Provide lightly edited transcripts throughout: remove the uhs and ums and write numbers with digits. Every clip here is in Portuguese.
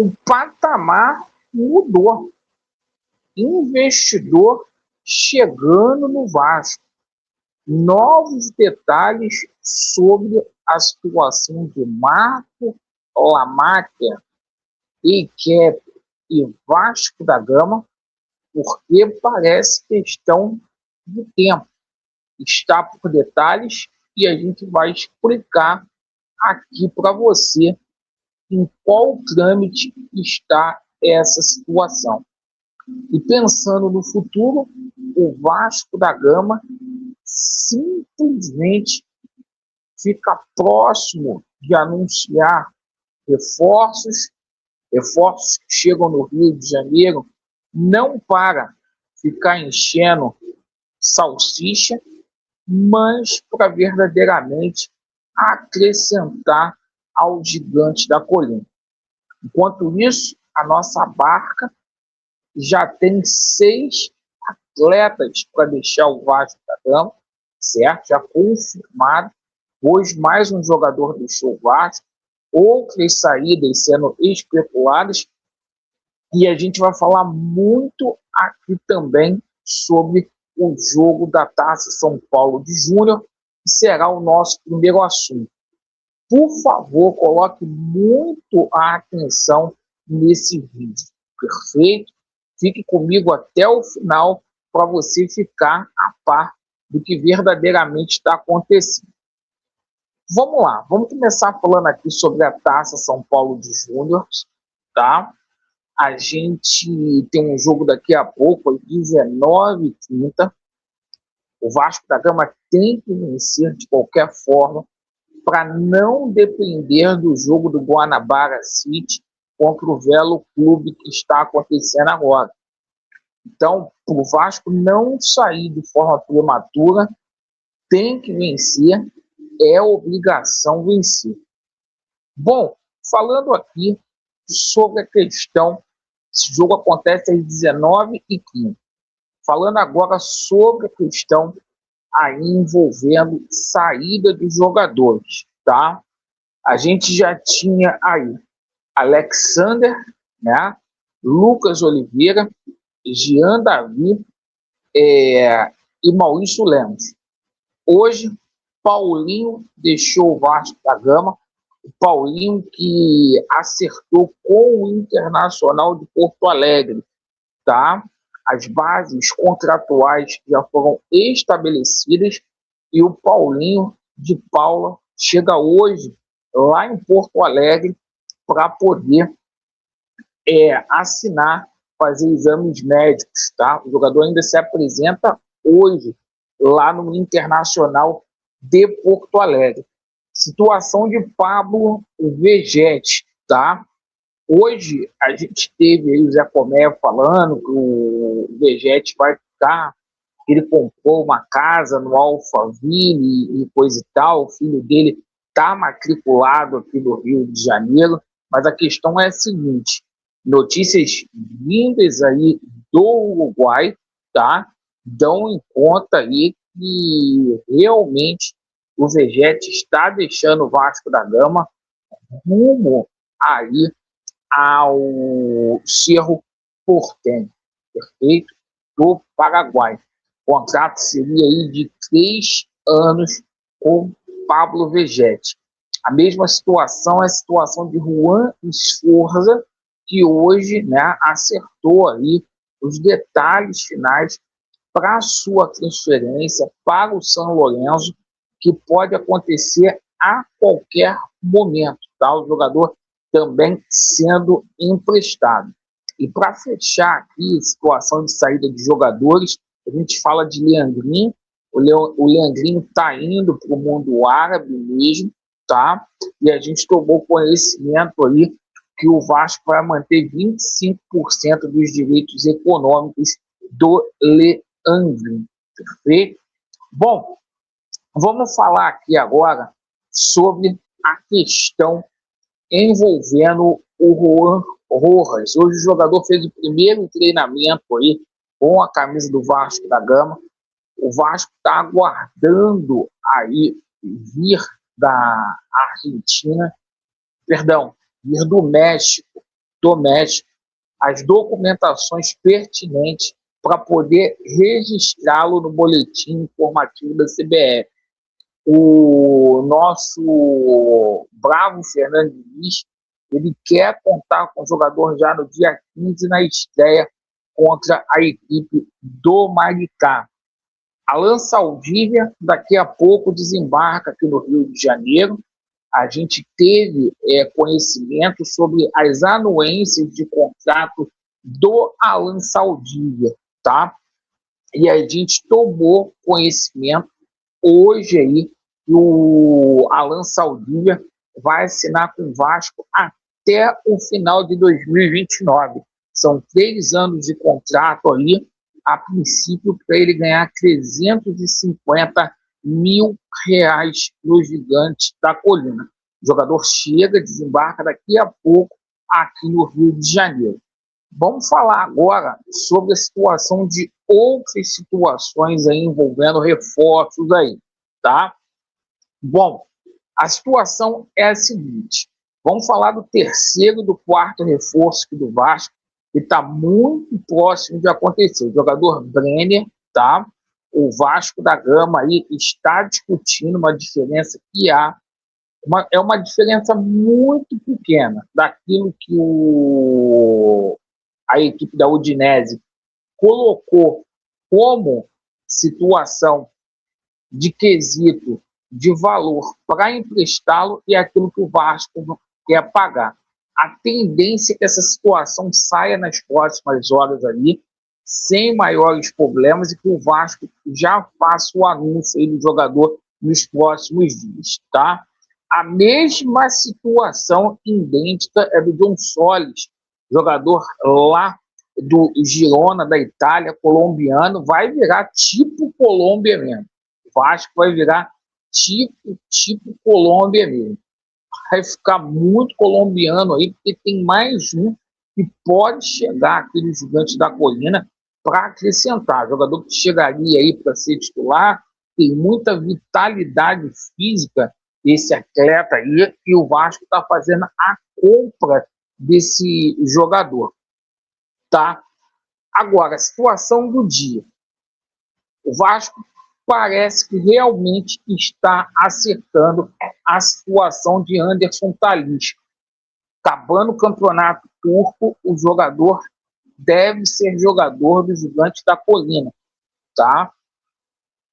o patamar mudou. Investidor chegando no Vasco. Novos detalhes sobre a situação de Marco Lamáquia, Equipe e Vasco da Gama, porque parece questão de tempo. Está por detalhes e a gente vai explicar aqui para você em qual trâmite está essa situação. E pensando no futuro, o Vasco da Gama simplesmente fica próximo de anunciar reforços que chegam no Rio de Janeiro, não para ficar enchendo salsicha, mas para verdadeiramente acrescentar ao gigante da colina. Enquanto isso, a nossa barca já tem 6 atletas para deixar o Vasco da Gama, certo? Já confirmado. Hoje, mais um jogador deixou o Vasco, outras saídas sendo especuladas, e a gente vai falar muito aqui também sobre o jogo da Taça São Paulo de Júnior, que será o nosso primeiro assunto. Por favor, coloque muito a atenção nesse vídeo, perfeito? Fique comigo até o final para você ficar a par do que verdadeiramente está acontecendo. Vamos lá, vamos começar falando aqui sobre a Taça São Paulo de Júnior, tá? A gente tem um jogo daqui a pouco, às 19h30. O Vasco da Gama tem que vencer de qualquer forma para não depender do jogo do Guanabara City contra o Velo Clube que está acontecendo agora. Então, para o Vasco não sair de forma prematura, tem que vencer, é obrigação vencer. Bom, falando aqui sobre a questão, esse jogo acontece às 19h15. Falando agora sobre a questão aí envolvendo saída dos jogadores, tá? A gente já tinha aí Alexander, né? Lucas Oliveira, Jean Davi e Maurício Lemos. Hoje, Paulinho deixou o Vasco da Gama. O Paulinho que acertou com o Internacional de Porto Alegre, tá? As bases contratuais já foram estabelecidas e o Paulinho de Paula chega hoje lá em Porto Alegre para poder assinar, fazer exames médicos, tá? O jogador ainda se apresenta hoje lá no Internacional de Porto Alegre. Situação de Pablo Vegete, tá? Hoje a gente teve aí o Zé Comé falando que o Vegete vai ficar, ele comprou uma casa no Alphaville e coisa e tal, o filho dele está matriculado aqui no Rio de Janeiro, mas a questão é a seguinte, notícias vindas aí do Uruguai, tá? Dão em conta aí que realmente o Vegete está deixando o Vasco da Gama rumo aí ao Cerro Porteño, perfeito? Do Paraguai. O contrato seria aí de 3 anos com Pablo Vegete. A mesma situação é a situação de Juan Esforza, que hoje, né, acertou aí os detalhes finais para a sua transferência para o São Lourenço, que pode acontecer a qualquer momento, tá? O jogador também sendo emprestado. E para fechar aqui a situação de saída de jogadores, a gente fala de Leandrinho. O Leandrinho está indo para o mundo árabe mesmo, tá? E a gente tomou conhecimento aí que o Vasco vai manter 25% dos direitos econômicos do Leandrinho, perfeito? Bom, vamos falar aqui agora sobre a questão envolvendo o Juan Rojas. Hoje o jogador fez o primeiro treinamento aí com a camisa do Vasco da Gama. O Vasco está aguardando aí vir da Argentina, perdão, vir do México, doméstico, as documentações pertinentes para poder registrá-lo no boletim informativo da CBF. O nosso bravo Fernando Diniz, ele quer contar com o jogador já no dia 15 na estreia contra a equipe do Maricá. Alan Saldívia, daqui a pouco, desembarca aqui no Rio de Janeiro. A gente teve conhecimento sobre as anuências de contrato do Alan Saldívia, tá? E a gente tomou conhecimento hoje aí que o Alan Saldívia vai assinar com o Vasco até o final de 2029. São 3 anos de contrato ali, a princípio, para ele ganhar 350 mil reais nos Gigantes da Colina. O jogador chega, desembarca daqui a pouco aqui no Rio de Janeiro. Vamos falar agora sobre a situação de outras situações aí envolvendo reforços aí, tá? Bom, a situação é a seguinte. Vamos falar do terceiro e do quarto reforço aqui do Vasco, que está muito próximo de acontecer. O jogador Brenner, tá? O Vasco da Gama aí está discutindo uma diferença que há. É uma diferença muito pequena daquilo que a equipe da Udinese colocou como situação de quesito de valor para emprestá-lo e aquilo que o Vasco quer pagar. A tendência é que essa situação saia nas próximas horas ali, sem maiores problemas, e que o Vasco já faça o anúncio aí do jogador nos próximos dias, tá? A mesma situação idêntica é do John Solis, jogador lá do Girona, da Itália, colombiano, vai virar tipo Colômbia mesmo. O Vasco vai virar tipo Colômbia mesmo. Vai ficar muito colombiano aí, porque tem mais um que pode chegar aqui no Gigante da Colina para acrescentar. Jogador que chegaria aí para ser titular, tem muita vitalidade física, esse atleta aí, e o Vasco está fazendo a compra desse jogador, tá? Agora, a situação do dia. O Vasco parece que realmente está acertando a situação de Anderson Talisca. Acabando o campeonato turco, o jogador deve ser jogador do Gigante da Colina, tá?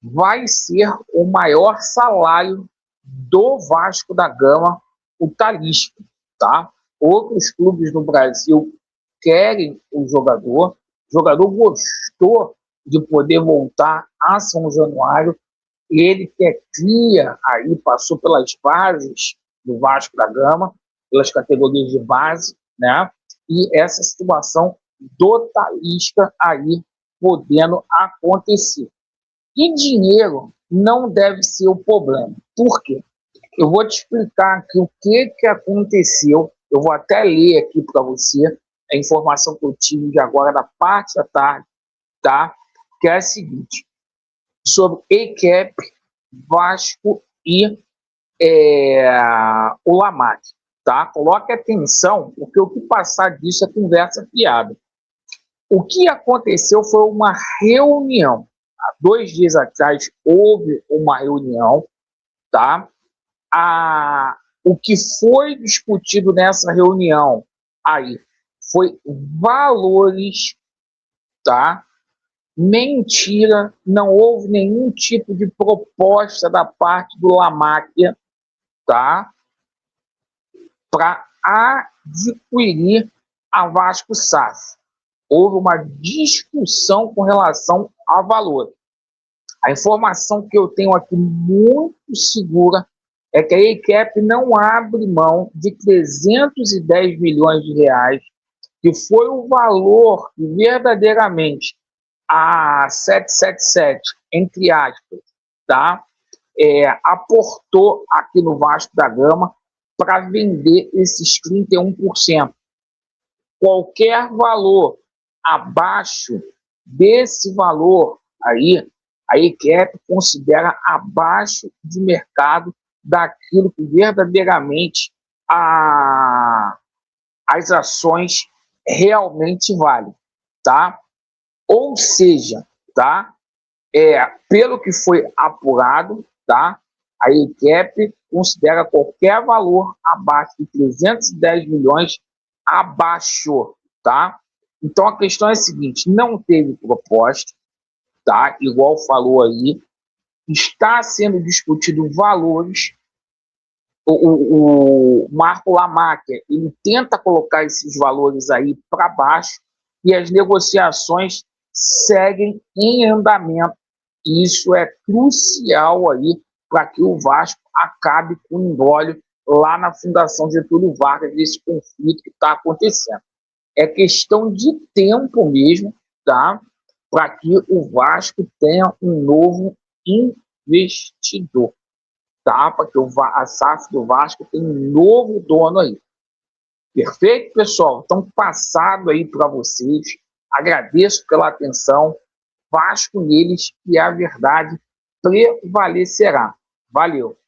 Vai ser o maior salário do Vasco da Gama, o Talisca, tá? Outros clubes no Brasil querem o jogador gostou de poder voltar a São Januário, ele que é cria aí, passou pelas bases do Vasco da Gama, pelas categorias de base, né? E essa situação do Talisca aí podendo acontecer. E dinheiro não deve ser o problema. Por quê? Eu vou te explicar aqui o que aconteceu. Eu vou até ler aqui para você a informação que eu tive de agora, da parte da tarde, tá? Que é a seguinte, sobre ECAP, Vasco e o Lamarck, tá? Coloque atenção, porque o que passar disso é conversa fiada. O que aconteceu foi uma reunião. Há 2 dias atrás houve uma reunião, tá? O que foi discutido nessa reunião aí foi valores, tá? Mentira, não houve nenhum tipo de proposta da parte do Lamáquia, tá? Para adquirir a Vasco SAF. Houve uma discussão com relação a valor. A informação que eu tenho aqui muito segura é que a ECAP não abre mão de 310 milhões de reais, que foi o valor que verdadeiramente a 777, entre aspas, tá? Aportou aqui no Vasco da Gama para vender esses 31%. Qualquer valor abaixo desse valor aí, a ECAP considera abaixo de mercado daquilo que verdadeiramente as ações realmente vale, tá? Ou seja, tá? Pelo que foi apurado, tá? A ECAP considera qualquer valor abaixo de 310 milhões abaixo, tá? Então a questão é a seguinte: não teve proposta, tá? Igual falou aí, está sendo discutido valores. O Marco Lamáquia, ele tenta colocar esses valores aí para baixo e as negociações seguem em andamento. E isso é crucial aí para que o Vasco acabe com o imbróglio lá na Fundação Getúlio Vargas, desse conflito que está acontecendo. É questão de tempo mesmo, tá? Para que o Vasco tenha um novo investidor, tá? Para que a SAF do Vasco tenha um novo dono aí. Perfeito, pessoal? Então, passado aí para vocês. Agradeço pela atenção. Vasco neles e a verdade prevalecerá. Valeu!